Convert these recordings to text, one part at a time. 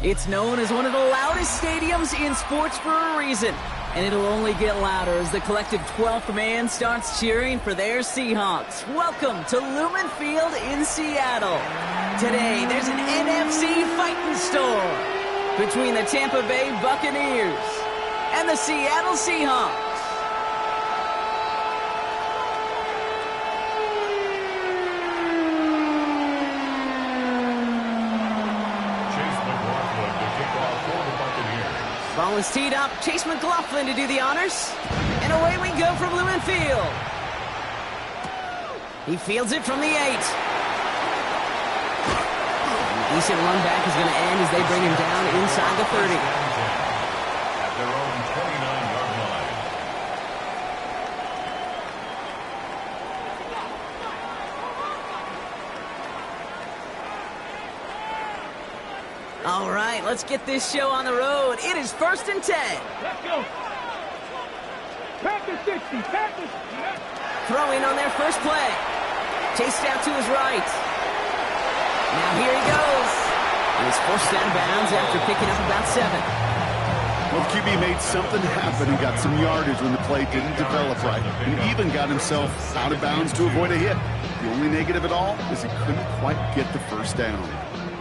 It's known as one of the loudest stadiums in sports for a reason. And it'll only get louder as the collective 12th man starts cheering for their Seahawks. Welcome to Lumen Field in Seattle. Today, there's an NFC fighting storm between the Tampa Bay Buccaneers and the Seattle Seahawks. Ball is teed up. Chase McLaughlin to do the honors. And away we go from Lumen Field. He fields it from the 8. A decent run back is going to end as they bring him down inside the 30. At their own 29-yard line. All right, let's get this show on the road. It is 1st and 10. Let's go. Pack the 60. Pack the... Throwing on their first play. Chased out to his right. Now here he goes. And he's forced out of bounds after picking up about 7. Well, QB made something happen and got some yardage when the play didn't develop right. And even got himself out of bounds to avoid a hit. The only negative at all is he couldn't quite get the first down.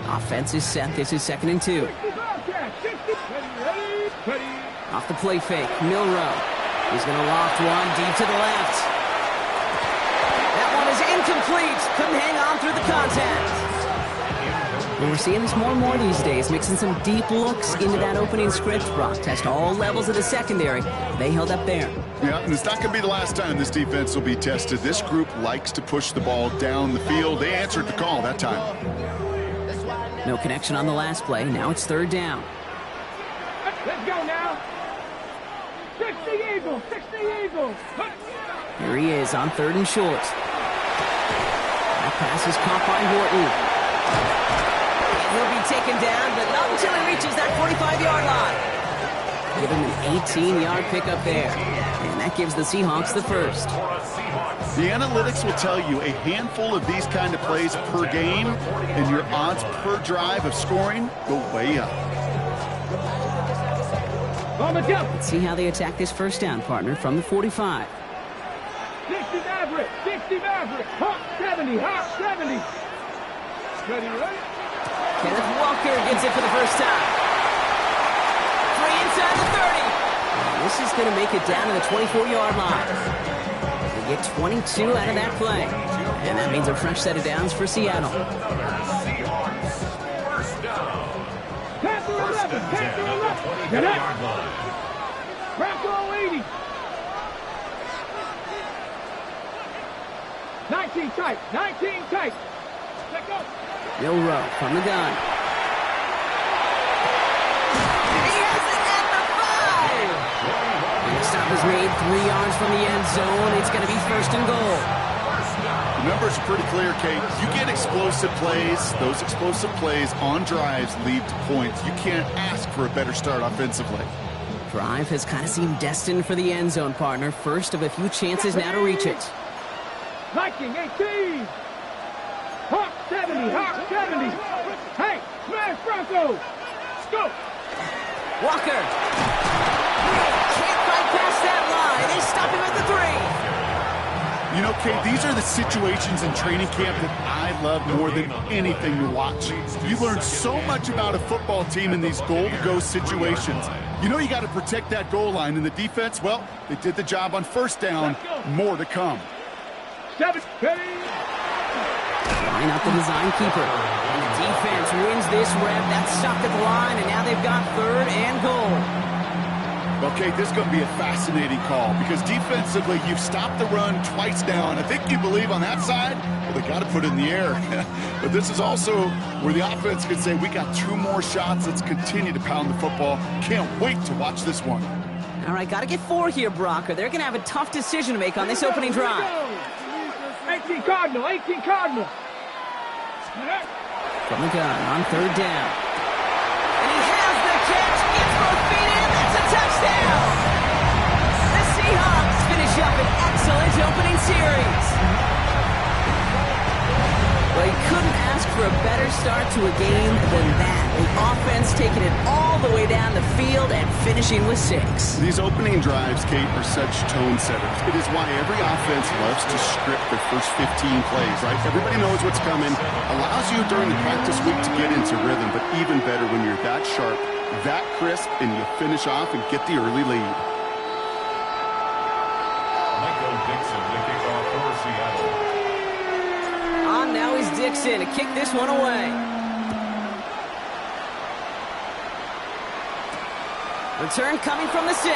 Offense is set. This is 2nd and 2. Off the play fake, Milrow. He's going to loft one deep to the left. That one is incomplete. Couldn't hang on through the contact. And we're seeing this more and more these days, mixing some deep looks into that opening script. Brock test all levels of the secondary. They held up there. Yeah, and it's not going to be the last time this defense will be tested. This group likes to push the ball down the field. They answered the call that time. No connection on the last play. Now it's 3rd down. Let's go now. 60 Eagles. 60 Eagles. Here he is on 3rd and short. That pass is caught by Horton. He'll be taken down, but not until he reaches that 45-yard line. Give him an 18-yard pickup there. And that gives the Seahawks the first. The analytics will tell you a handful of these kind of plays per game, and your odds per drive of scoring go way up. Let's see how they attack this first down, partner, from the 45. 60 Maverick. 60 Maverick. Hawk 70. Hawk 70. Ready, ready? Kenneth Walker gets it for the first time. 3 inside the 30. And this is going to make it down to the 24-yard line. They get 22 out of that play. And that means a fresh set of downs for Seattle. Panther 11. Panther 11. Get it. Bronco 80. 19 tight. 19 tight. Let go. Milrow from the gun. He has it at the 5. And the stop is made 3 yards from the end zone. It's going to be 1st and goal. The numbers are pretty clear, Kate. You get explosive plays. Those explosive plays on drives lead to points. You can't ask for a better start offensively. Drive has kind of seemed destined for the end zone, partner. First of a few chances now to reach it. Viking 18. Hawk 70. Hawk 70. Hey, smash Bronco. Let's go. Walker. Can't fight past that line. They stop him at the 3. You know, Kate, these are the situations in training camp that I love more than anything to watch. You learn so much about a football team in these goal-to-go situations. You know you got to protect that goal line, and the defense, well, they did the job on first down. More to come. 7. Line up the design keeper. And the defense wins this rep. That's stopped at the line, and now they've got 3rd and goal. Well, Kate, this is going to be a fascinating call because defensively, you've stopped the run twice now, and I think you believe on that side, well, they got to put it in the air. But this is also where the offense can say, we got 2 more shots. Let's continue to pound the football. Can't wait to watch this one. All right, got to get 4 here, Brock, or they're going to have a tough decision to make on this opening drive. 18 Cardinal. 18 Cardinal. From the gun on 3rd down. And he has the catch. Gets both feet in. That's a touchdown. The Seahawks finish up an excellent opening series. Well, you couldn't ask for a better start to a game than that. The offense taking midfield and finishing with 6. These opening drives, Kate, are such tone setters. It is why every offense loves to script their first 15 plays, right? Everybody knows what's coming. Allows you during the practice week to get into rhythm, but even better when you're that sharp, that crisp, and you finish off and get the early lead. Michael Dixon, the kickoff for Seattle. Now is Dixon to kick this one away. Return coming from the 6. And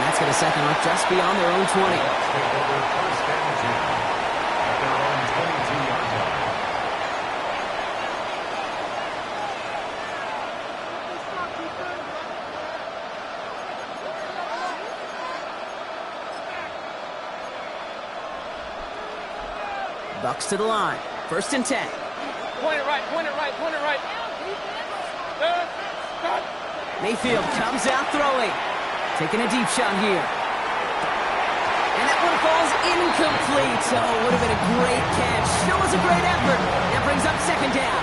that's going to set them up just beyond their own 20. Bucks to the line. 1st and 10. Point it right, point it right, point it right. Mayfield comes out throwing. Taking a deep shot here. And that one falls incomplete. So it would have been a great catch. Still was a great effort. That brings up 2nd down.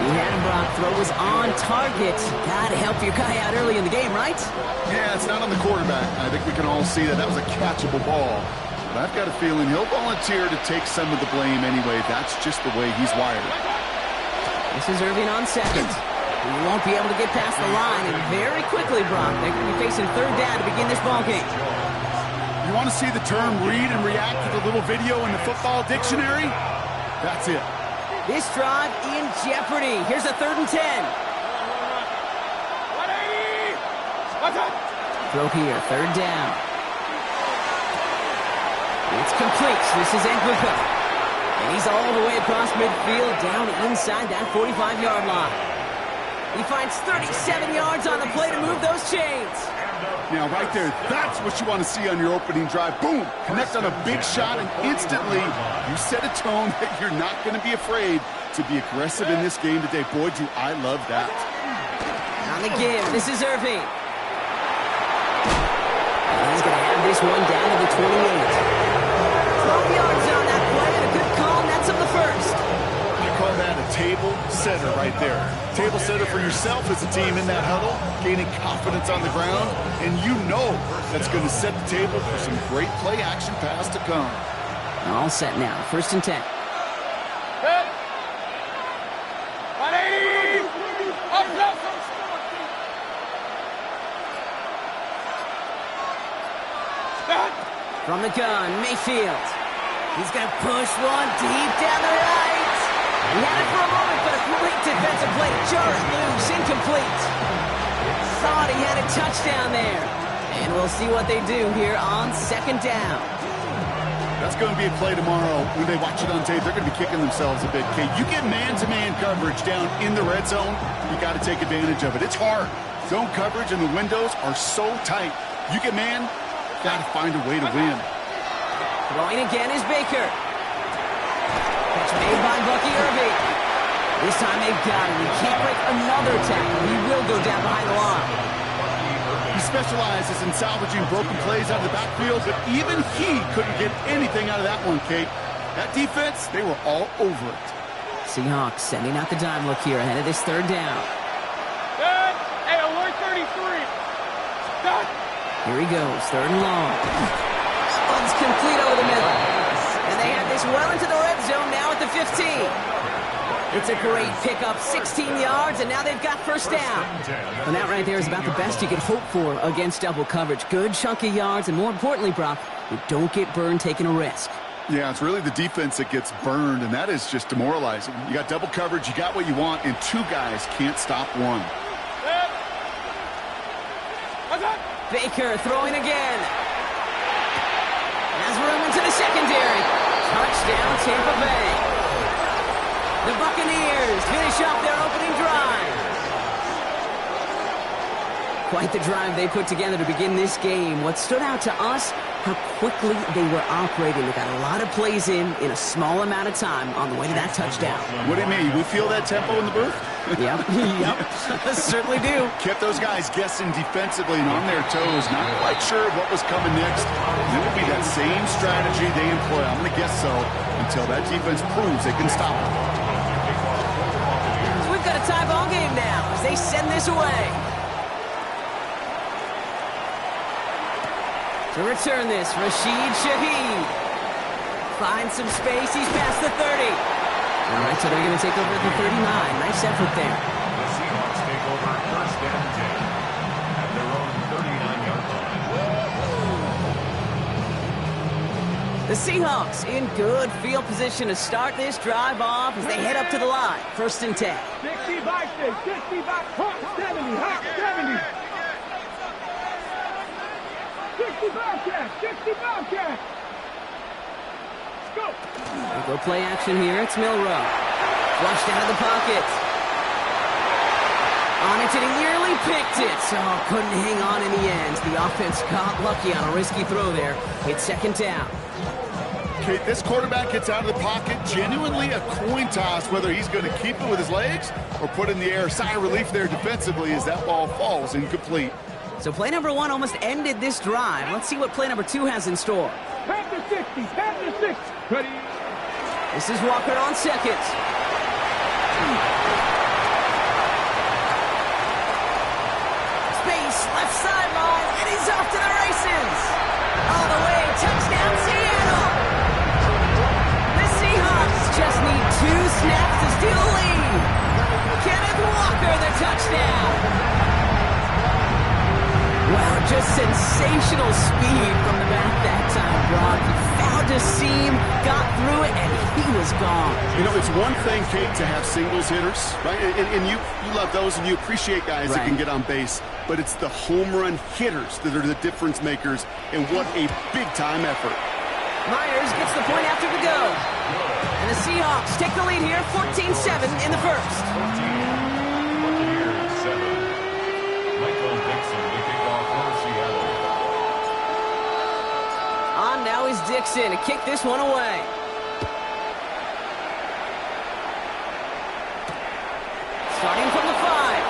He had him, Brock. Throw was on target. Gotta help your guy out early in the game, right? Yeah, it's not on the quarterback. I think we can all see that was a catchable ball. But I've got a feeling he'll volunteer to take some of the blame anyway. That's just the way he's wired. This is Irving on 2nd. He won't be able to get past the line, and very quickly, Brock, they're going to be facing 3rd down to begin this ballgame. You want to see the term read and react with a little video in the football dictionary? That's it. This drive in jeopardy. Here's a 3rd and 10. 180! Throw here, 3rd down. It's complete. This is Englica. And he's all the way across midfield, down inside that 45-yard line. He finds 37 yards on the play to move those chains. Now, right there, that's what you want to see on your opening drive. Boom! Connect on a big shot, and instantly you set a tone that you're not going to be afraid to be aggressive in this game today. Boy, do I love that. On the give, this is Irving. And he's going to have this one down to the 28. 12 yards on that play, and a good call, and that's on the 1st. I call that a table setter right there. Table setter for yourself as a team in that huddle, gaining confidence on the ground, and you know that's going to set the table for some great play action pass to come. All set now, 1st and 10. 180! Up, up! From the gun, Mayfield. He's going to push one deep down the right. He had it for a moment, but a great defensive play to jar it loose. Incomplete. Thought he had a touchdown there. And we'll see what they do here on 2nd down. That's going to be a play tomorrow. When they watch it on tape, they're going to be kicking themselves a bit. Kate, you get man-to-man coverage down in the red zone, you got to take advantage of it. It's hard. Zone coverage and the windows are so tight. You get man, got to find a way to win. Throwing again is Baker. Catch made by Bucky Irving. This time they've got him. He can't break another tackle. He will go down behind the line. He specializes in salvaging broken plays out of the backfield, but even he couldn't get anything out of that one, Kate. That defense, they were all over it. Seahawks sending out the dime look here ahead of this 3rd down. Good. Hey, alert 33. Good. Here he goes, 3rd and long. Runs complete over the middle. And they have this well into the red zone now at the 15. It's a great pickup, 16 yards, and now they've got 1st down. And that right there is about the best you can hope for against double coverage. Good chunk of yards, and more importantly, Brock, you don't get burned taking a risk. Yeah, it's really the defense that gets burned, and that is just demoralizing. You got double coverage, you got what you want, and 2 guys can't stop one. Baker throwing again. Has room into the secondary. Touchdown, Tampa Bay. The Buccaneers finish off their opening drive. Quite the drive they put together to begin this game. What stood out to us, how quickly they were operating. They got a lot of plays in a small amount of time on the way to that touchdown. What do you mean? We feel that tempo in the booth? Yep, certainly do. Kept those guys guessing defensively and on their toes, not quite sure what was coming next. It will be that same strategy they employ, I'm going to guess so, until that defense proves they can stop them. So we've got a tie ball game now as they they send this away. To return this, Richie5star. Finds some space, he's past the 30. All right, so they're going to take over at the 39. Nice effort there. The Seahawks take over first and 10 at their own 39-yard line. The Seahawks in good field position to start this drive off as they head up to the line. First and 10. 60 back there, 60 back, hot 70, hot 70. 60 Bobcat, 60 Bobcat. Let's go. They go play action here. It's Milrow. Flushed out of the pocket. On it, and he nearly picked it. So couldn't hang on in the end. The offense got lucky on a risky throw there. It's second down. Okay, this quarterback gets out of the pocket. Genuinely a coin toss whether he's going to keep it with his legs or put it in the air. Sigh of relief there defensively as that ball falls incomplete. So play number 1 almost ended this drive. Let's see what play number 2 has in store. Pass to 60, pass to 6. Ready? This is Walker on second. Space, left sideline, and he's off to the races. All the way, touchdown Seattle. The Seahawks just need 2 snaps to steal a lead. Kenneth Walker, the touchdown. Wow, just sensational speed from the back that time, Brock. He found a seam, got through it, and he was gone. You know, it's one thing, Kate, to have singles hitters, right? And you love those, and you appreciate guys that can get on base. But it's the home run hitters that are the difference makers, and what a big-time effort. Myers gets the point after the go. And the Seahawks take the lead here, 14-7 in the first. 14, Buccaneers 7. Michael Dixon to kick off for Seattle. On now is Dixon to kick this one away. Starting from the 5.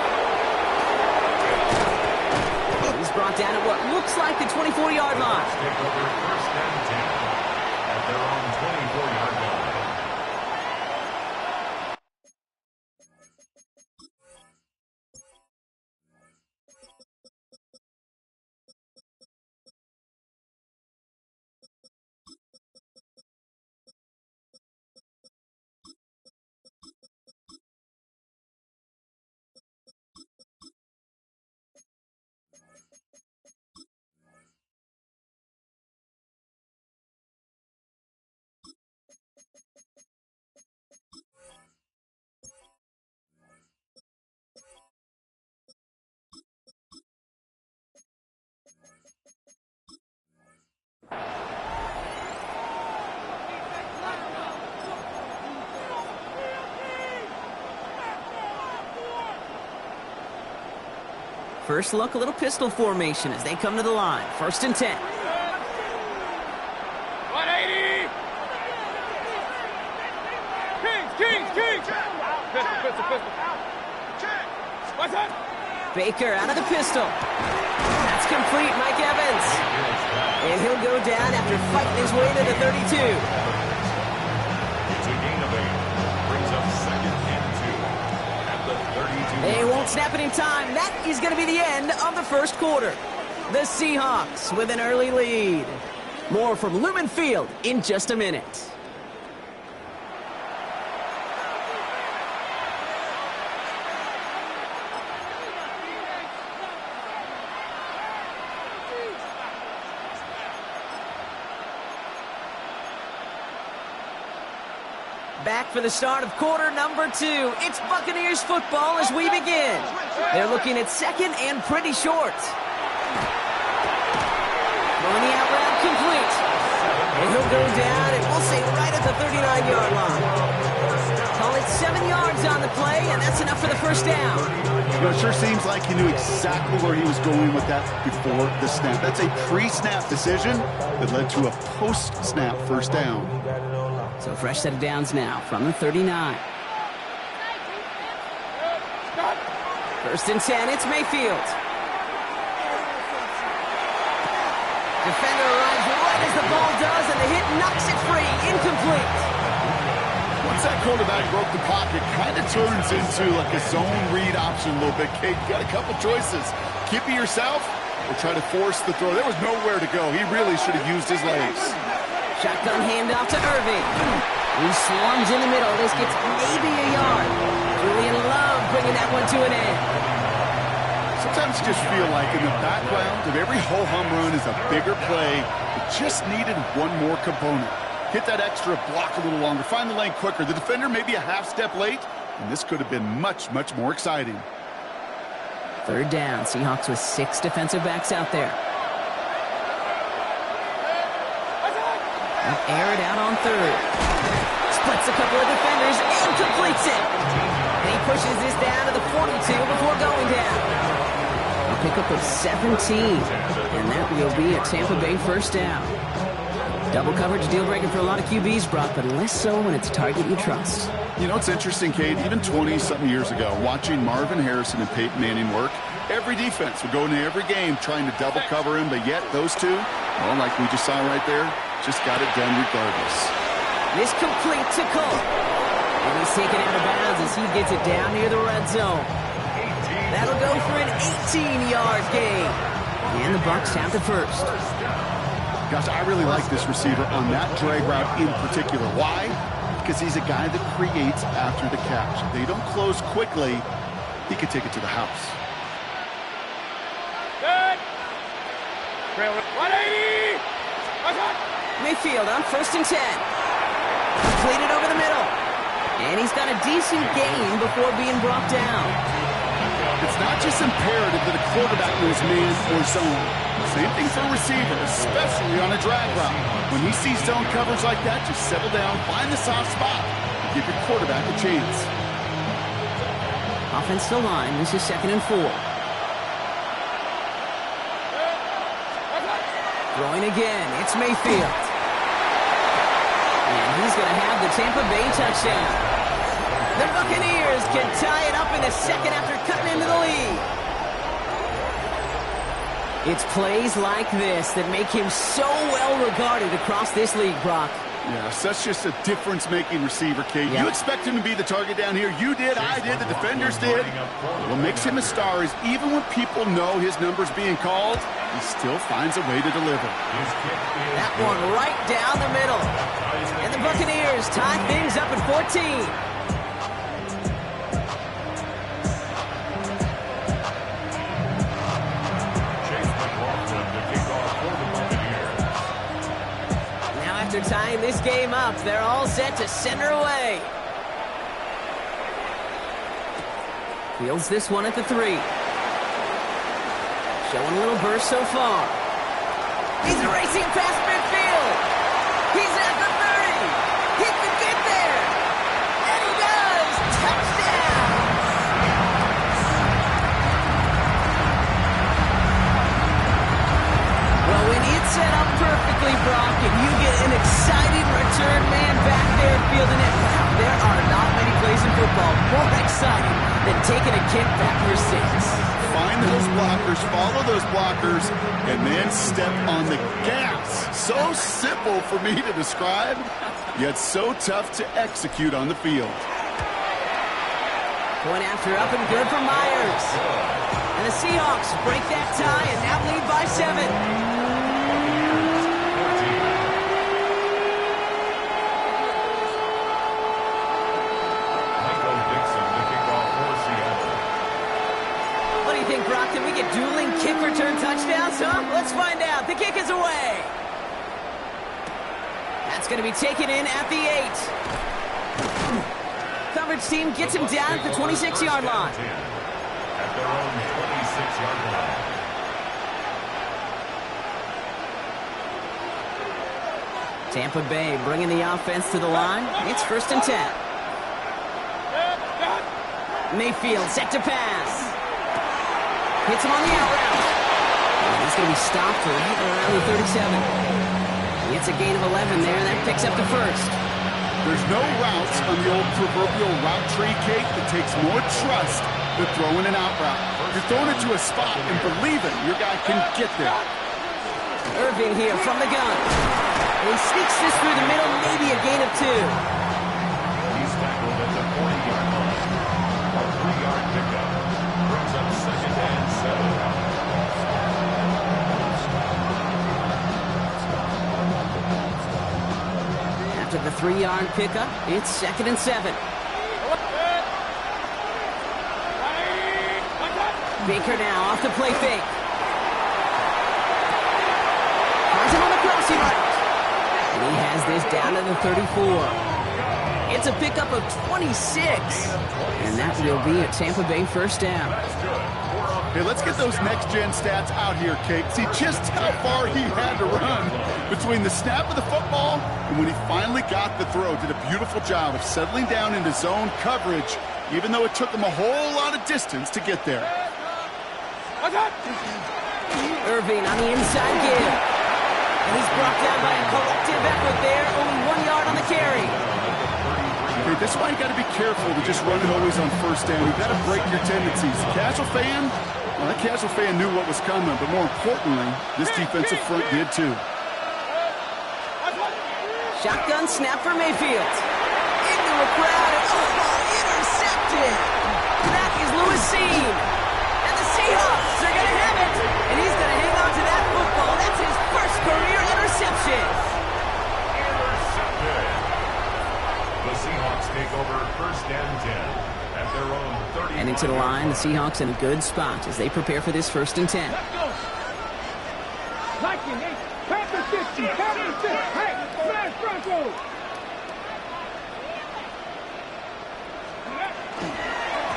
He's brought down at what looks like the 24-yard line. Take over first and 10 at their own 24-yard line. First look, a little pistol formation as they come to the line. First and 10. 180. Kings. Pistol. What's up? Baker out of the pistol. That's complete, Mike Evans. And he'll go down after fighting his way to the 32. It's a gain of 8. Brings up second and 2 at the 32. They won't snap it in time. That is going to be the end of the first quarter. The Seahawks with an early lead. More from Lumen Field in just a minute. Back for the start of quarter number 2. It's Buccaneers football as we begin. They're looking at second and pretty short. Throwing the out route complete. And he'll go down, and we'll say right at the 39-yard line. Call it 7 yards on the play, and that's enough for the first down. You know, it sure seems like he knew exactly where he was going with that before the snap. That's a pre-snap decision that led to a post-snap first down. So fresh set of downs now from the 39. First and 10, it's Mayfield. Defender arrives right as the ball does, and the hit knocks it free. Incomplete. Once that quarterback broke the pocket, kind of turns into like a zone read option a little bit. Kate, you got a couple choices. Keep it yourself or try to force the throw. There was nowhere to go. He really should have used his legs. Shotgun handoff to Irving. He swarms in the middle. This gets maybe a yard. Julian Love bringing that one to an end. Sometimes you just feel like in the background of every ho-hum run is a bigger play. It just needed one more component. Hit that extra block a little longer. Find the lane quicker. The defender may be a half step late, and this could have been much, much more exciting. Third down. Seahawks with 6 defensive backs out there. Air it out on third. Splits a couple of defenders and completes it. And he pushes this down to the 42 before going down. A pickup of 17. And that will be a Tampa Bay first down. Double coverage deal breaker for a lot of QBs, Brock, but less so when it's a target you trust. You know, it's interesting, Kate, even 20-something years ago, watching Marvin Harrison and Peyton Manning work, every defense would go into every game trying to double cover him, but yet those two, well, like we just saw right there, just got it done regardless. This complete to Cole. And he's taken out of bounds as he gets it down near the red zone. That'll go for an 18-yard gain. And the Bucs have the first. Gosh, I really like this receiver on that drag route in particular. Why? Because he's a guy that creates after the catch. If they don't close quickly, he could take it to the house. Good. 180. Mayfield on 1st and 10. Completed over the middle. And he's got a decent gain before being brought down. It's not just imperative that a quarterback knows man or zone. Same thing for a receiver, especially on a drag route. When he sees zone coverage like that, just settle down, find the soft spot, and give your quarterback a chance. Offensive line, this is 2nd and 4. Throwing again, it's Mayfield. And he's going to have the Tampa Bay touchdown. The Buccaneers can tie it up in the second after cutting into the lead. It's plays like this that make him so well regarded across this league, Brock. Yeah, such just a difference-making receiver, Kate. Yep. You expect him to be the target down here. You did, I did, the defenders did. What makes him a star is even when people know his number's being called, he still finds a way to deliver. That one right down the middle. And the Buccaneers tie things up at 14. After tying this game up, they're all set to send her away. Fields this one at the 3. Showing a little burst so far. He's racing past midfield. He's at the 30. He can get there. And he does. Touchdown. Well, when it's set up perfectly, Brock, and you get an exciting return man back there fielding it, there are not many plays in football more exciting than taking a kick back for 6. Find those blockers, follow those blockers, and then step on the gas. So simple for me to describe, yet so tough to execute on the field. Point after up and good for Myers. And the Seahawks break that tie and now lead by 7. Brock, can we get dueling kick return touchdowns, huh? Let's find out. The kick is away. That's going to be taken in at the 8. Coverage team gets him down at the 26-yard line. At their own 26-yard line. Tampa Bay bringing the offense to the line. It's 1st and 10. Mayfield set to pass. Hits him on the out route. And he's going to be stopped right around the 37. It's a gain of 11 there, and that picks up the 1st. There's no routes on the old proverbial route tree, Kate, that takes more trust than throwing an out route. You're throwing it to a spot, and believe it, your guy can get there. Irving here from the gun. And he sneaks this through the middle, maybe a gain of 2. 3-yard pickup. It's 2nd and 7. Baker now off the play fake. Finds him on the crossing right. And he has this down to the 34. It's a pickup of 26. And that will be a Tampa Bay first down. Hey, let's get those next-gen stats out here, Kate. See just how far he had to run between the snap of the football and when he finally got the throw. Did a beautiful job of settling down into zone coverage, even though it took him a whole lot of distance to get there. Irving on the inside give. And he's brought down by a collective effort there. Only 1 yard on the carry. Okay, this is why you got to be careful to just run it always on first down. You've got to break your tendencies. The casual fan, well, that casual fan knew what was coming, but more importantly, this defensive front did too. Shotgun snap for Mayfield. Into a crowd and intercepted. That is Lewis Seen. And the Seahawks are going to have it. And he's going to hang on to that football. That's his first career interception. Intercepted. The Seahawks take over 1st and 10 at their own 30. And into the line, the Seahawks in a good spot as they prepare for this 1st and 10. Let's go. Viking, hey, Panther 50, Panther 50. Hey, smash Broncos.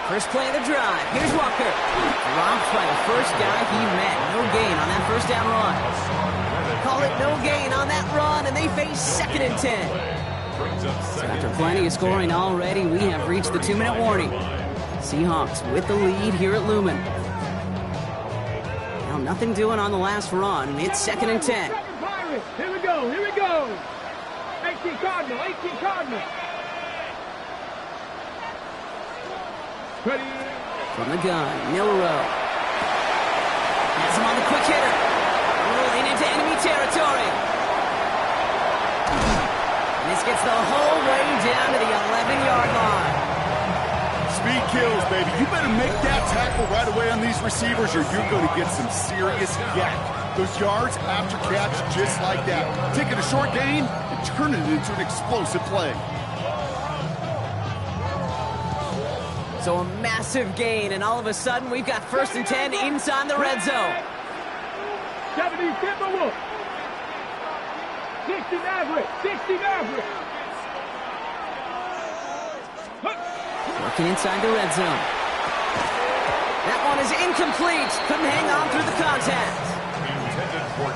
First play of the drive. Here's Walker. Dropped by the first guy he met. No gain on that first down run. Call it no gain on that run, and they face 2nd and 10. So after plenty of scoring already, we have reached the 2-minute warning. Seahawks with the lead here at Lumen. Now nothing doing on the last run. It's 2nd and 10. Here we go, here we go. 18 Cardinal, 18 Cardinal. Ready. From the gun, Milrow. Has him on the quick hitter. Rolling into enemy territory. And this gets the whole way down to the 11-yard line. Speed kills, baby. You better make that tackle right away on these receivers or you're going to get some serious yak. Those yards after catch just like that. Taking a short gain and turning it into an explosive play. So a massive gain, and all of a sudden we've got 1st and 10 inside the red zone. 70 Timberwolf. 60 Maverick, 60 Maverick. Working inside the red zone. That one is incomplete. Couldn't hang on through the contact.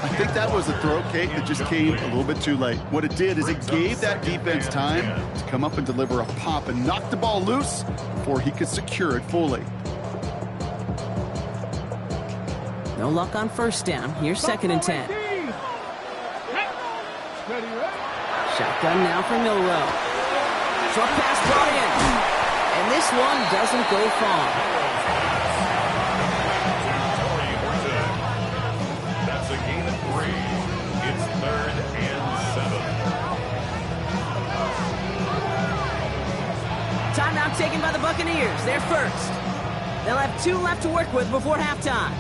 I think that was a throw, Kate, that just came a little bit too late. What it did is it gave that defense time to come up and deliver a pop and knock the ball loose before he could secure it fully. No luck on first down. Here's 2nd and 10. Shotgun now for Milrow. Short pass brought in. And this one doesn't go far. That's a gain of 3. It's 3rd and 7. Timeout taken by the Buccaneers. They're first. They'll have 2 left to work with before halftime.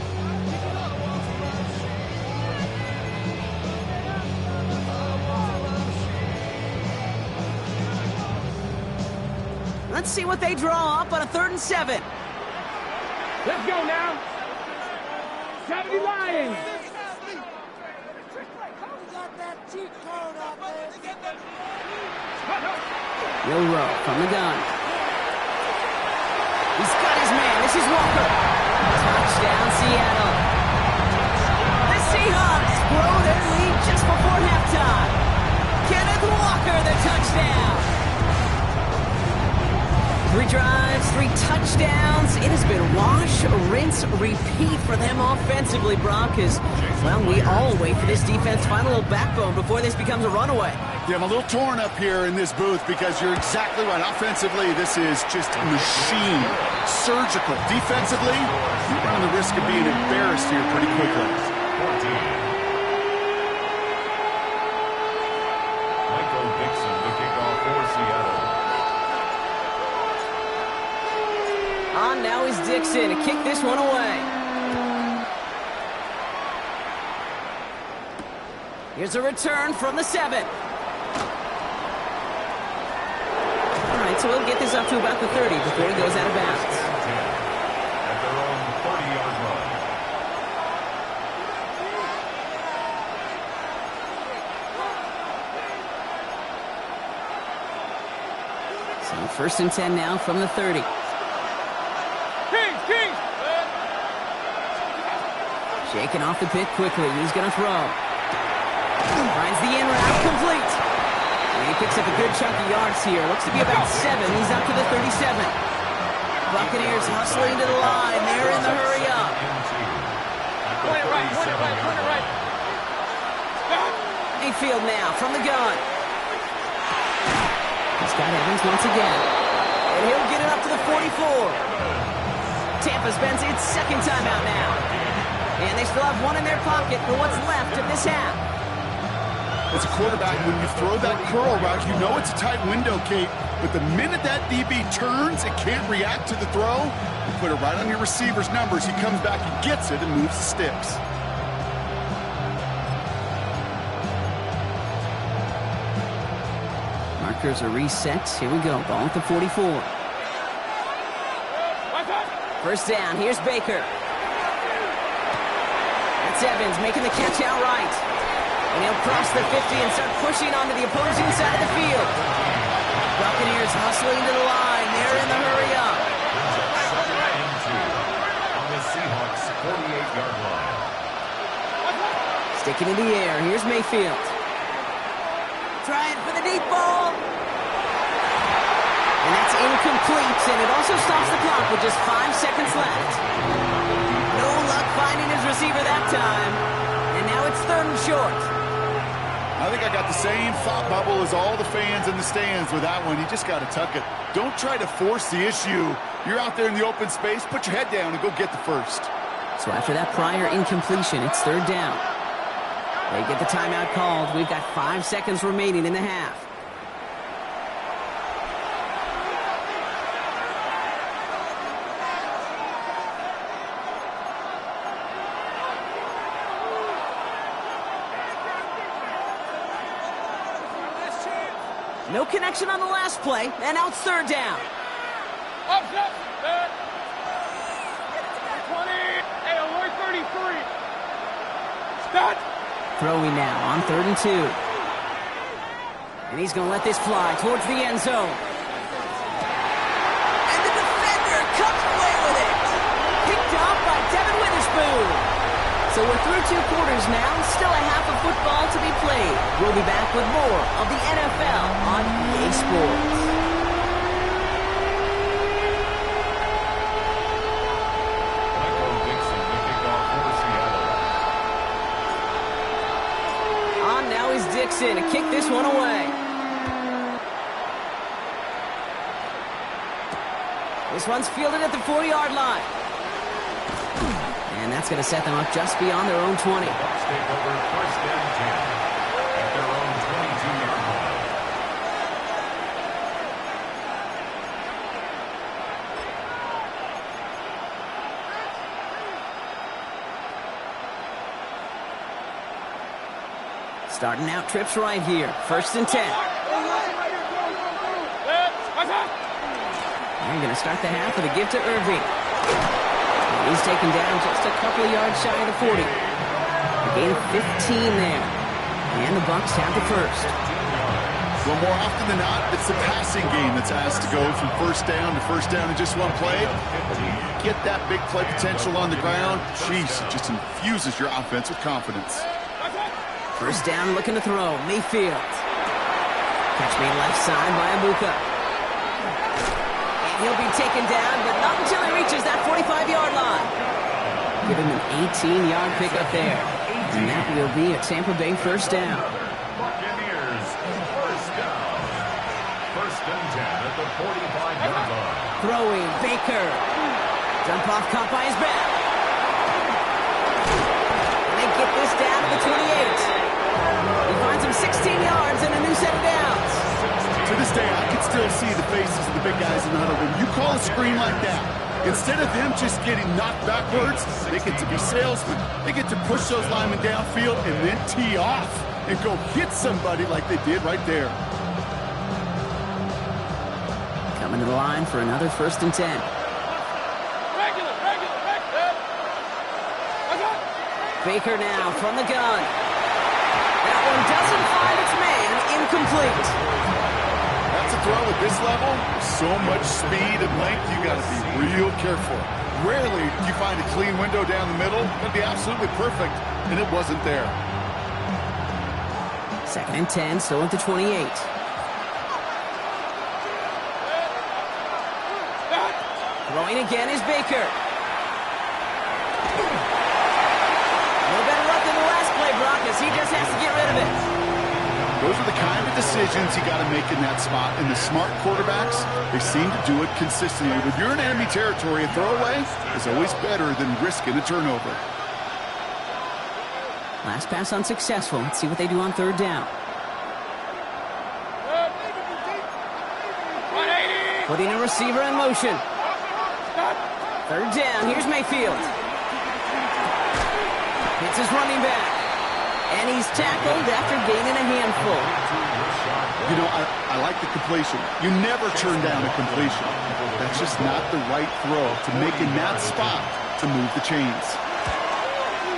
Let's see what they draw up on a 3rd and 7. Let's go now. 70 Lions. Milrow from the gun. He's got his man. This is Walker. Touchdown, Seattle. The Seahawks blow their lead just before halftime. Kenneth Walker, the touchdown. 3 drives, 3 touchdowns. It has been wash, rinse, repeat for them offensively, Brock, as, well, we all wait for this defense to find a little backbone before this becomes a runaway. Yeah, I'm a little torn up here in this booth because you're exactly right. Offensively, this is just a machine. Surgical. Defensively, you're running the risk of being embarrassed here pretty quickly. 14. Michael Dixon to kick off for Seattle. On now is Dixon to kick this one away. Here's a return from the 7. So he'll get this up to about the 30 before he goes out of bounds. At their own 30-yard line. So first and 10 now from the 30. Kings! Shaking off the pit quickly. He's going to throw. Finds the in route, complete. And he picks up a good chunk of yards here. Looks to be about 7. He's up to the 37. Buccaneers hustling to the line. They're in the hurry up. Point it right. Mayfield now from the gun. He's got Evans once again. And he'll get it up to the 44. Tampa spends its second timeout now. And they still have one in their pocket for what's left of this half. As a quarterback, when you throw that curl route, you know it's a tight window, Kate. But the minute that DB turns and can't react to the throw, you put it right on your receiver's numbers. He comes back and gets it and moves the sticks. Markers are reset. Here we go. Ball at the 44. First down. Here's Baker. That's Evans making the catch outright. And he'll cross the 50 and start pushing onto the opposing side of the field. Buccaneers hustling to the line. They're in the hurry up. On the Seahawks 48-yard line. Sticking in the air. Here's Mayfield. Trying for the deep ball. And that's incomplete. And it also stops the clock with just 5 seconds left. No luck finding his receiver that time. And now it's 3rd and short. I think I got the same thought bubble as all the fans in the stands with that one. You just got to tuck it. Don't try to force the issue. You're out there in the open space. Put your head down and go get the first. So after that prior incompletion, it's 3rd down. They get the timeout called. We've got 5 seconds remaining in the half. No connection on the last play, and now it's 3rd down. Up, 20. Hey, alert 33. Start. Throwing now on 3rd and 2. And he's going to let this fly towards the end zone. And the defender comes away with it. Picked off by Devin Witherspoon. So we're through 2 quarters now. Still a half of football to be played. We'll be back with more of the NFL on EA Sports. On now is Dixon to kick this one away. This one's fielded at the 4-yard line. And that's going to set them up just beyond their own 20. Bucs take over 1st and 10 at their own 22-yard line. Starting out trips right here. 1st and 10. They're going to start the half with a give to Irving. He's taken down just a couple of yards shy of the 40. A gain of 15 there. And the Bucs have the first. Well, more often than not, it's the passing game that's asked to go from 1st down to 1st down in just one play. Get that big play potential on the ground. Jeez, it just infuses your offense with confidence. 1st down, looking to throw. Mayfield. Catch made left side by Abuka. He'll be taken down, but not until he reaches that 45-yard line. Give him an 18-yard pickup there. And that will be a Tampa Bay 1st down. Buccaneers 1st down. 1st and 10 at the 45-yard line. Throwing, Baker. Dump off caught by his back. And they get this down to the 28. He finds him 16 yards and a new set of downs. To this day, I can still see the faces of the big guys in the huddle. When you call a screen like that, instead of them just getting knocked backwards, they get to be salesmen. They get to push those linemen downfield and then tee off and go hit somebody like they did right there. the line for another 1st and 10. Baker now from the gun. That one doesn't find its man. Incomplete. That's a throw at this level. So much speed and length, you got to be real careful. Rarely do you find a clean window down the middle. That'd be absolutely perfect, and it wasn't there. 2nd and 10, still at the 28. Throwing again is Baker. A little better luck than the last play, Brock, as he just has to get rid of it. Those are the kind of decisions you got to make in that spot. And the smart quarterbacks, they seem to do it consistently. When you're in enemy territory, a throwaway is always better than risking a turnover. Last pass unsuccessful. Let's see what they do on 3rd down. Putting a receiver in motion. 3rd down. Here's Mayfield. Hits his running back. And he's tackled after gaining a handful. You know, I like the completion. You never turn down a completion. That's just not the right throw to make in that spot to move the chains.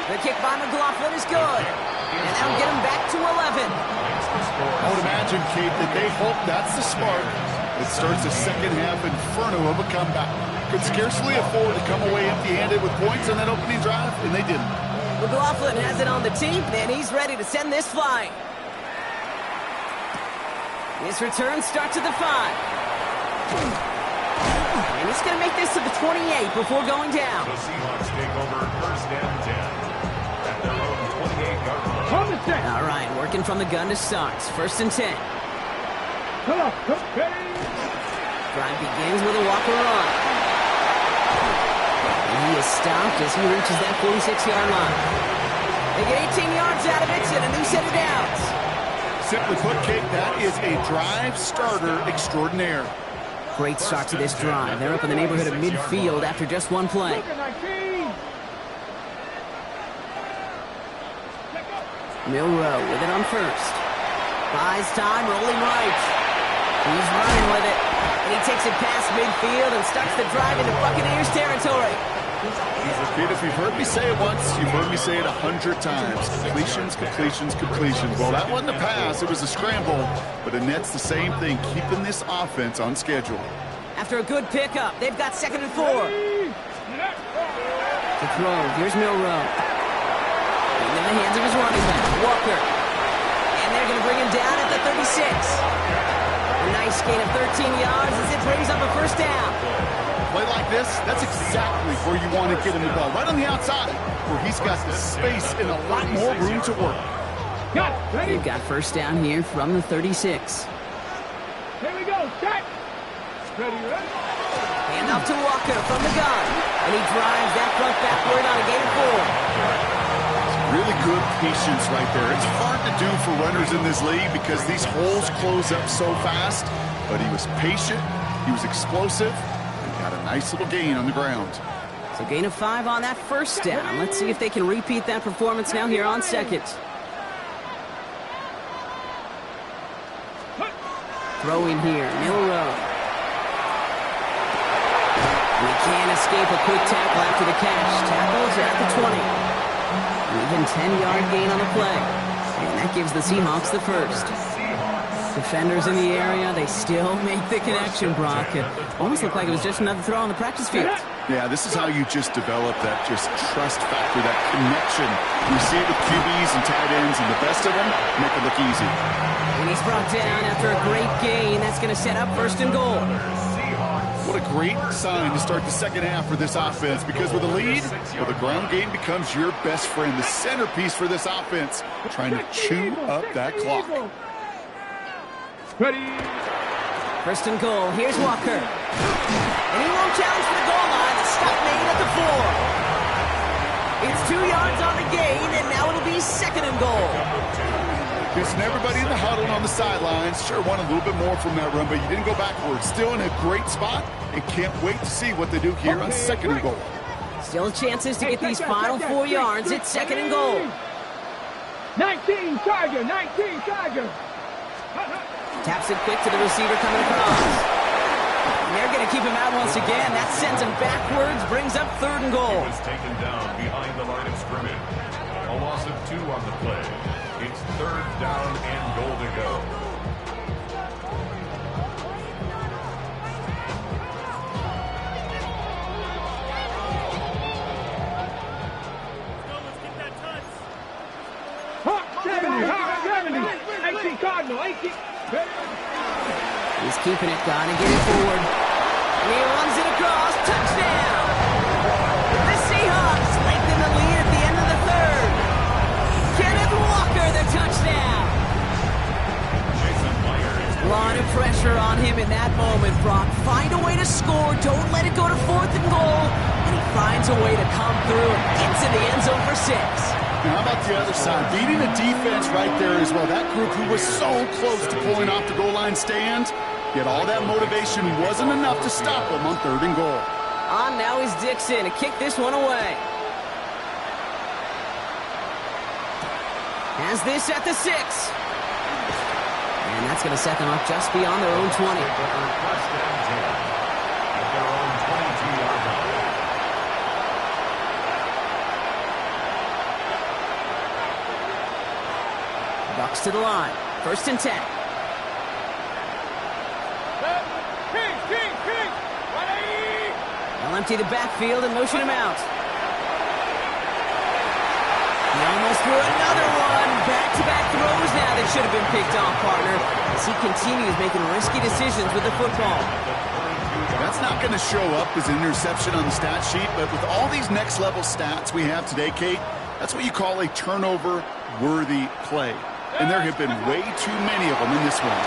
The kick by McLaughlin is good. And that'll get him back to 11. I would imagine, Kate, that they hope that's the spark that starts a second-half inferno of a comeback. Could scarcely afford to come away empty-handed with points on that opening drive, and they didn't. McLaughlin has it on the team, and he's ready to send this flying. His return starts at the 5. And he's going to make this to the 28 before going down. The Seahawks take over 1st and 10 at their own 28-yard line. All right, working from the gun to start. 1st and 10. Drive begins with a walker run. And he is stopped as he reaches that 46-yard line. They get 18 yards out of it and a new set of downs. Simply put, Kate, that is a drive starter extraordinaire. Great start to this drive. They're up in the neighborhood of midfield after just one play. Milrow with it on 1st. Buys time, rolling right. He's running with it. And he takes it past midfield and starts the drive into Buccaneers territory. Kate, if you've heard me say it once, you've heard me say it 100 times. Completions, completions, completions. Well, that wasn't a pass. It was a scramble. But Annette's the same thing, keeping this offense on schedule. After a good pickup, they've got 2nd and 4. To throw, here's Milrow. In the hands of his running back, Walker. And they're going to bring him down at the 36. A nice gain of 13 yards as it brings up a 1st down. Play like this, that's exactly where you want to get him the ball. Right on the outside, where he's got the space and a lot more room to work. They've got 1st down here from the 36. Here we go, set. Ready, ready. Hand off to Walker from the gun. And he drives that front backward on a gain of 4. Really good patience right there. It's hard to do for runners in this league because these holes close up so fast. But he was patient, he was explosive, and got a nice little gain on the ground. So gain of 5 on that 1st down. Let's see if they can repeat that performance now here on 2nd. Throwing here, Milrow. And he can't escape a quick tackle after the catch. Tackles at the 20. An even 10-yard gain on the play. And that gives the Seahawks the 1st. Defenders in the area, they still make the connection, Brock. It almost looked like it was just another throw on the practice field. Yeah, this is how you just develop that just trust factor, that connection. You see it with QBs and tight ends, and the best of them make it look easy. And he's brought down after a great gain. That's going to set up 1st and goal. What a great sign to start the 2nd half for this offense, because with a lead, well, the ground game becomes your best friend, the centerpiece for this offense, trying to chew up that clock. Ready. 1st and goal. Here's Walker. And he won't challenge for the goal line. The stop made at the 4. It's 2 yards on the gain, and now it'll be 2nd and goal. Missing everybody in the huddle and on the sidelines. Sure, won a little bit more from that run, but you didn't go backwards. Still in a great spot, and can't wait to see what they do here on 2nd and goal. Still chances to get these final 4 yards. It's 2nd and goal. 19 Tiger, 19 Tiger. Taps it quick to the receiver coming across. they're going to keep him out once again. That sends him backwards, brings up 3rd and goal. He was taken down behind the line of scrimmage. A loss of 2 on the play. It's 3rd down and goal to go. Hot 70, hot 70. 18 Cardinal, 18. He's keeping it, gonna get it forward. And he runs it across, touchdown! The Seahawks lengthen the lead at the end of the 3rd. Kenneth Walker, the touchdown! A lot of pressure on him in that moment, Brock. Find a way to score, don't let it go to 4th and goal, and he finds a way to come through and into the end zone for 6. Now, how about the other side? Beating a defense right there as well. That group who was so close to pulling off the goal line stand, yet all that motivation wasn't enough to stop them on 3rd and goal. On now is Dixon to kick this one away. Has this at the 6. And that's going to set them up just beyond their own 20. At their own 22-yard line. Bucks to the line. 1st and 10. King. They'll empty the backfield and motion him out. He almost threw another one. Back-to-back throws now that should have been picked off, partner, as he continues making risky decisions with the football. That's not going to show up as an interception on the stat sheet, but with all these next-level stats we have today, Kate, that's what you call a turnover-worthy play. And there have been way too many of them in this one.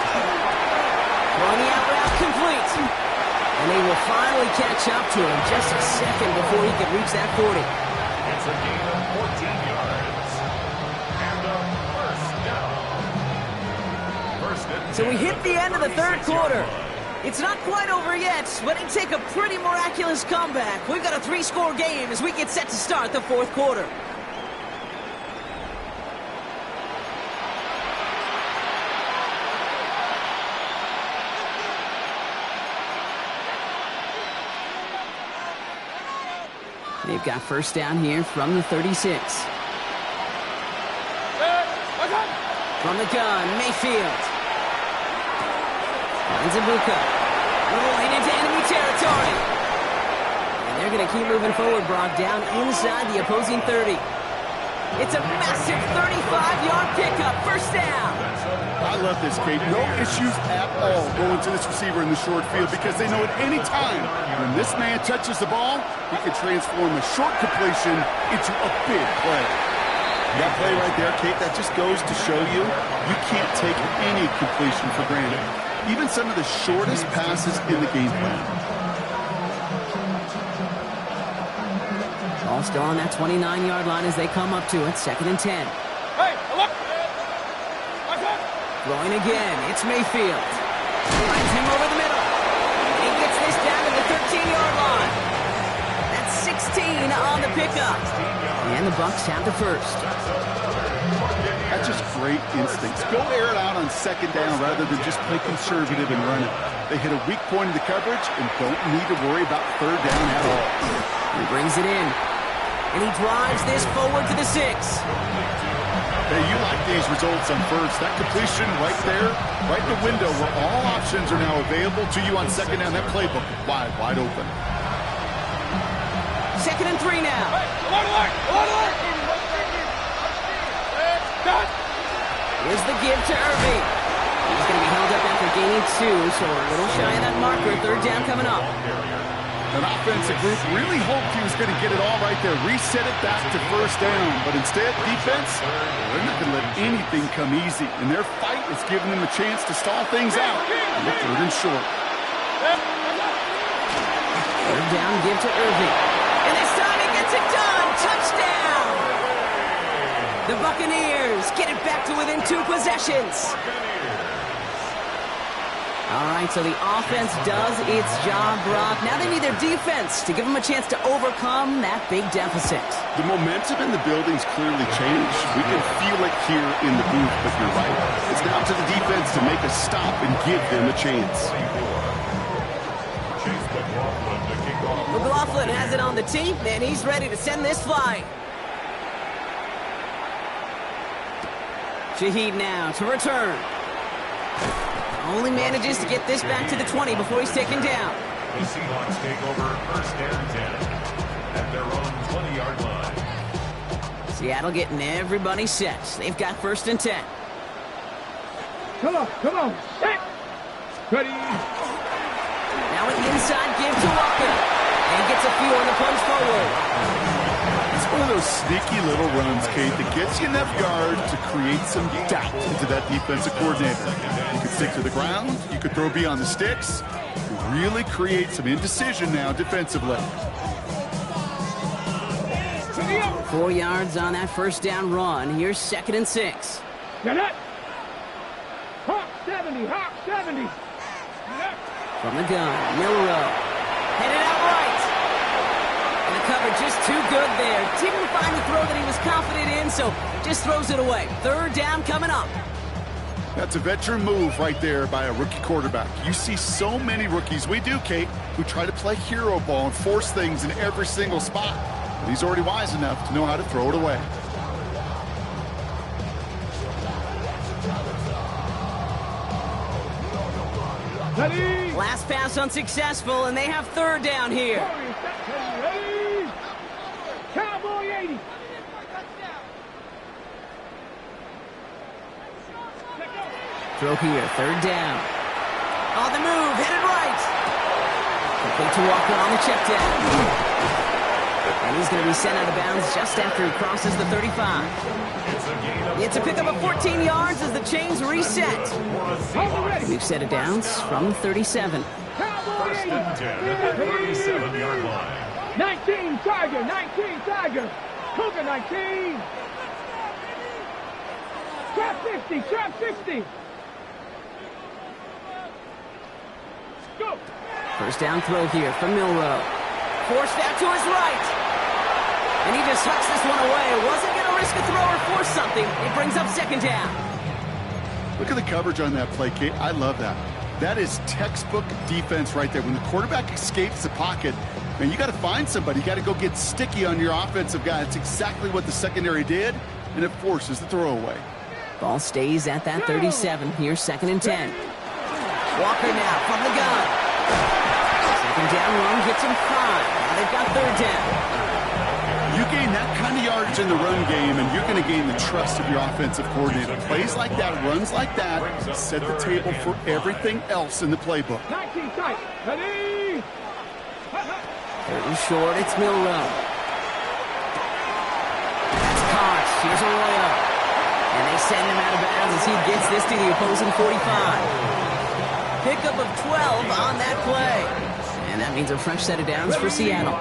Throwing the out route complete. And they will finally catch up to him just a second before he can reach that 40. It's a gain of 14 yards. And a first down. So we hit the end of the 3rd quarter. It's not quite over yet, but it take a pretty miraculous comeback. We've got a 3-score game as we get set to start the 4th quarter. They've got 1st down here from the 36. From the gun, Mayfield. Finds Ibuka. Rolling into enemy territory. And they're going to keep moving forward, Brock, down inside the opposing 30. It's a massive 35-yard pickup. 1st down. I love this, Kate. No issues at all going to this receiver in the short field because they know at any time when this man touches the ball, he can transform a short completion into a big play. That play right there, Kate, that just goes to show you can't take any completion for granted. Even some of the shortest passes in the game plan. All still on that 29-yard line as they come up to it. 2nd and 10. Hey, look! Throwing again. It's Mayfield. Finds him over the middle. And he gets this down to the 13-yard line. That's 16 on the pickup. And the Bucks have the 1st. That's just great instincts. Go air it out on 2nd down rather than just play conservative and run it. They hit a weak point in the coverage and don't need to worry about 3rd down at all. He brings it in. And he drives this forward to the 6. Hey, you like these results on 1st. That completion right there, right in the window where all options are now available to you on 2nd down. That playbook wide open. 2nd and 3 now. Here's the give to Irving. He's going to be held up after gaining 2, so a little shy of that marker. 3rd down coming up. An offensive group really hoped he was going to get it all right there, reset it back to 1st down. But instead, defense, they're not going to let anything come easy. And their fight is giving them a chance to stall things out. And the 3rd and short. 3rd down, give to Irving. And this time he gets it done. Touchdown! The Buccaneers get it back to within 2 possessions. All right, so the offense does its job, Brock. Now they need their defense to give them a chance to overcome that big deficit. The momentum in the building's clearly changed. We can feel it here in the booth, but you're right. It's down to the defense to make a stop and give them a chance. McLaughlin has it on the tee, and he's ready to send this flying. Shaheed now to return. Only manages to get this back to the 20 before he's taken down. The Seahawks take over first and 10 at their own 20-yard line. Seattle getting everybody set. They've got first and 10. Come on, come on. Set. Ready. Now an inside give to Walker. And he gets a few on the plunge forward. It's one of those sneaky little runs, Kate, that gets you enough yard to create some doubt into that defensive coordinator. You could stick to the ground. You could throw beyond the sticks. You really create some indecision now defensively. 4 yards on that first down run. Here's second and 6. Get it. Hop 70, hop 70. From the gun, Milrow. Headed out right. And the cover just too good there. Didn't find the throw that he was confident in, so just throws it away. Third down coming up. That's a veteran move right there by a rookie quarterback. You see so many rookies, we do, Kate, who try to play hero ball and force things in every single spot. But he's already wise enough to know how to throw it away. Ready. Last pass unsuccessful, and they have third down here. Ready. Cowboy 80. Throw here, third down. On the move, headed right. Complete to Walker on the check down. And he's going to be sent out of bounds just after he crosses the 35. It's a pickup of 14 yards as the chains reset. We've set it downs from 37. Cowboy 80. 37-yard line. 19 Tiger, 19 Tiger. Cougar 19. Trap 50, trap 50. Go. First down throw here from Milrow. Forced out to his right. And he just hucks this one away. Wasn't going to risk a throw or force something. It brings up second down. Look at the coverage on that play, Kate. I love that. That is textbook defense right there. When the quarterback escapes the pocket, man, you got to find somebody. You got to go get sticky on your offensive guy. That's exactly what the secondary did, and it forces the throwaway. Ball stays at that 37. Here's second and 10. Walker now from the gun. Second down run gets him 5. Now they've got third down. You gain that kind of yardage in the run game, and you're going to gain the trust of your offensive coordinator. Plays like that, runs like that, set the table for everything else in the playbook. 19 tight. Ready. Third and short, it's Milrow. That's caught. Here's Arroyo. And they send him out of bounds as he gets this to the opposing 45. Pickup of 12 on that play. And that means a fresh set of downs for Seattle.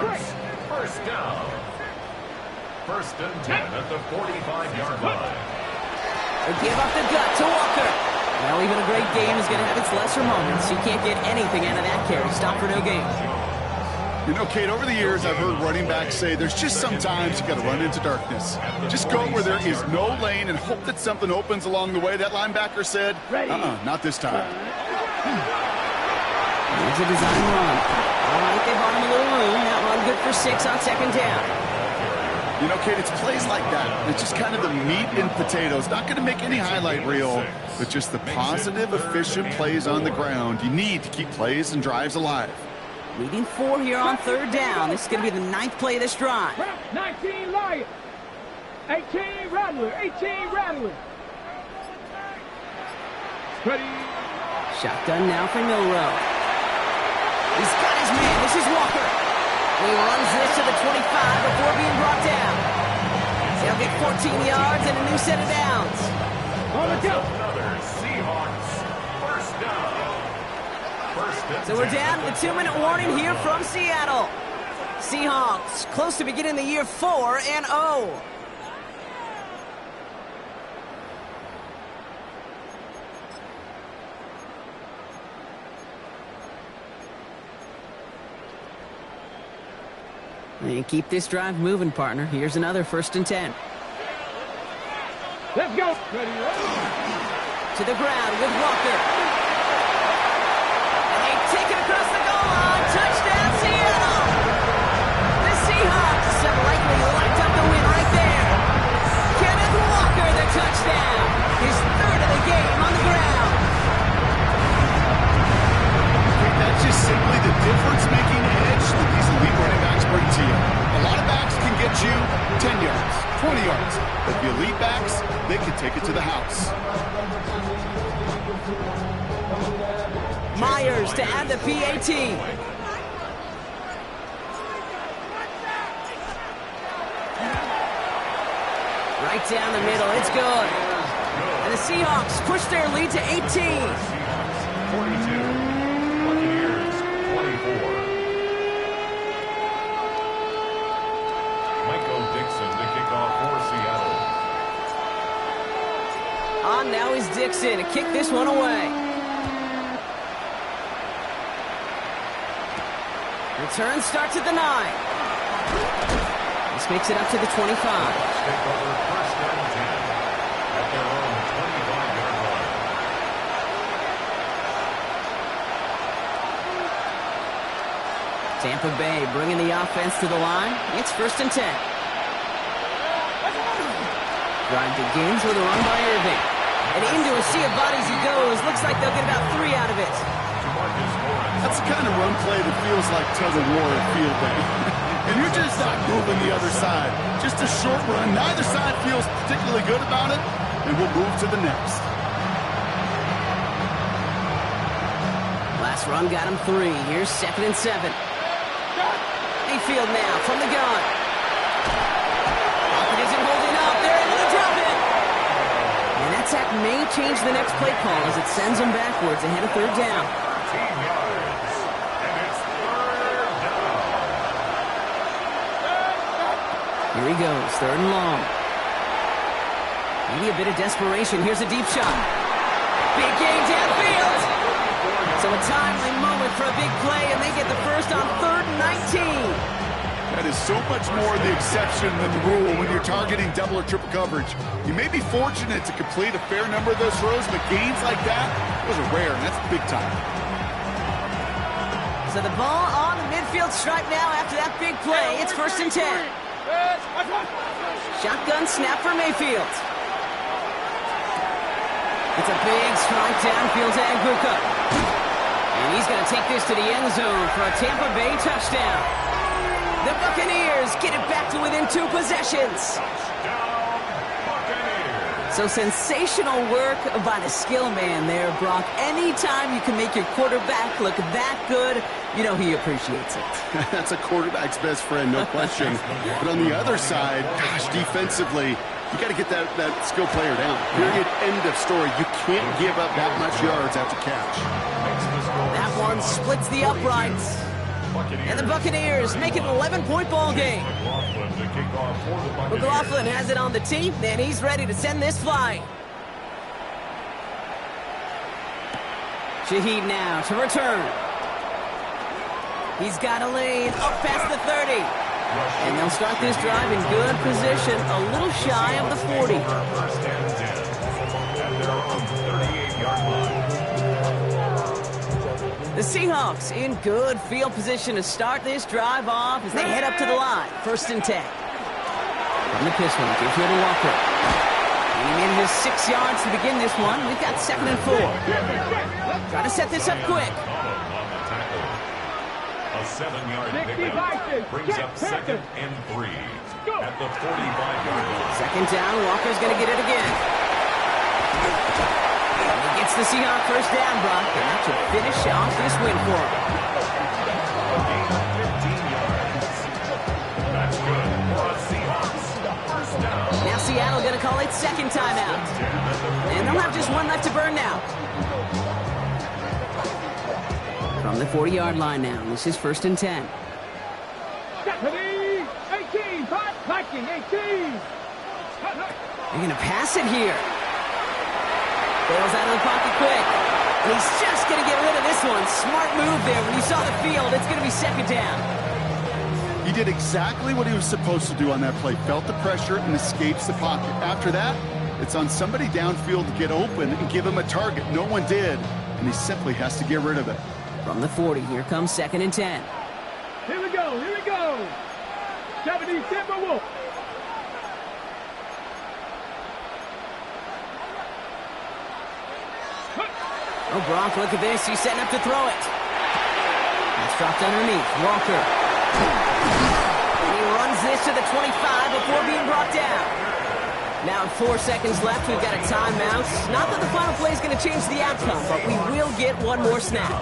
First down. First and 10 at the 45-yard line. They give up the gut to Walker. Well, even a great game is going to have its lesser moments. You can't get anything out of that carry. Stop for no gain. You know, Kate, over the years, I've heard running backs say there's just sometimes you got to run into darkness. Just go where there is no lane and hope that something opens along the way. That linebacker said, not this time. Here's a design run. All right, they bought him a little room. That run good for 6 on second down. You know, Kate, it's plays like that. It's just kind of the meat and potatoes. Not going to make any highlight reel, but just the positive, efficient plays on the ground. You need to keep plays and drives alive. Leading 4 here on third down. This is going to be the 9th play of this drive. 19 Lion. 18 Rattler. 18 Rattler. Ready. Shotgun now for Milrow. He's got his man. This is Walker. He runs this to the 25 before being brought down. They'll get 14 yards and a new set of downs. On the go. Another Seahawks first down. First and So we're 10. down to the 2-minute warning here from Seattle. Seahawks close to beginning the year 4-0. And keep this drive moving, partner. Here's another first and 10. Let's go. Ready. To the ground with Walker. And they take it across the goal line. Touchdown, Seattle. yards. But the elite backs, they can take it to the house. Myers to add the PAT. Right down the middle, it's good. And the Seahawks push their lead to 18. 42, Buccaneers 24. Michael Dixon to kick off for Seattle. On now is Dixon to kick this one away. Return starts at the 9. This makes it up to the 25. Take over first and 10 at their own 25-yard line. Tampa Bay bringing the offense to the line. It's first and 10. Drive begins with a run by Irving. And into a sea of bodies he goes. Looks like they'll get about 3 out of it. That's the kind of run play that feels like tug-of-war at field day. And you're just not moving the other side. Just a short run. Neither side feels particularly good about it. And we'll move to the next. Last run got him 3. Here's second and 7. Mayfield now from the gun. Pocket isn't holding up. They're able to drop it. And that sack may change the next play call as it sends them backwards ahead of third down. 13 yards. And it's third down. Here he goes, third and long. Maybe a bit of desperation. Here's a deep shot. Big gain downfield. So a timely moment for a big play, and they get the first on 3rd and 19. That is so much more the exception than the rule when you're targeting double or triple coverage. You may be fortunate to complete a fair number of those throws, but gains like that, those are rare, and that's big time. So the ball on the midfield stripe now after that big play. It's first and 10. Shotgun snap for Mayfield. It's a big strike downfield to Aguka. And he's going to take this to the end zone for a Tampa Bay touchdown. The Buccaneers get it back to within 2 possessions. So sensational work by the skill man there, Brock. Anytime you can make your quarterback look that good, you know he appreciates it. That's a quarterback's best friend, no question. But on the other side, gosh, defensively, you got to get that skill player down. Period, end of story. You can't give up that much yards after catch. That one splits the uprights. And the Buccaneers make it an 11-point ball game. McLaughlin has it on the tee, and he's ready to send this flying. Shaheed now to return. He's got a lane up past the 30. And they'll start this drive in good position, a little shy of the 40. First and 10 at their own 38-yard line. The Seahawks in good field position to start this drive off as they head up to the line. First and 10. From the pistol, gives here to Walker. And he made it 6 yards to begin this one. We've got 2nd and 4. Try to set this up quick. A 7-yard pickup brings up 2nd and 3 at the 45-yard line. 2nd down, Walker's going to get it again. And he gets the Seahawks first down, Brock, and that should finish off this win for him. Gain of 15 yards. That's good for a Seahawks first down. Now Seattle going to call it 2nd timeout. And they'll have just 1 left to burn now. From the 40-yard line now, this is 1st and 10. Stephanie, 18, Viking, 18. They're going to pass it here. Bails out of the pocket quick. And he's just going to get rid of this one. Smart move there. When you saw the field, it's going to be 2nd down. He did exactly what he was supposed to do on that play. Felt the pressure and escapes the pocket. After that, it's on somebody downfield to get open and give him a target. No one did, and he simply has to get rid of it. From the 40, here comes 2nd and 10. Here we go, here we go. 70 Timberwolf. Oh, Brock, look at this. He's setting up to throw it. It's dropped underneath. Walker. And he runs this to the 25 before being brought down. Now 4 seconds left. We've got a timeout. Not that the final play is going to change the outcome, but we will get one more snap.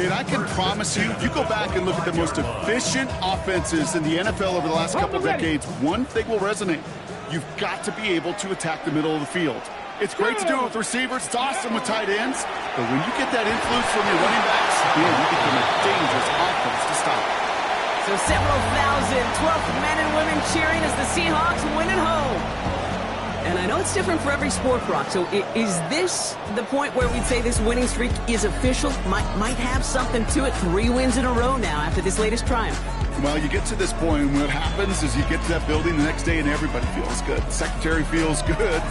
And I can promise you, if you go back and look at the most efficient offenses in the NFL over the last couple decades, one thing will resonate. You've got to be able to attack the middle of the field. It's great to do it with receivers. It's awesome with tight ends. But when you get that influence from your running backs, man, you become a dangerous offense to stop. So several thousand 12th men and women cheering as the Seahawks win at home. And I know it's different for every sport, Brock. So is this the point where we'd say this winning streak is official? Might have something to it. 3 wins in a row now after this latest triumph. Well, you get to this point, and what happens is you get to that building the next day, and everybody feels good. The secretary feels good.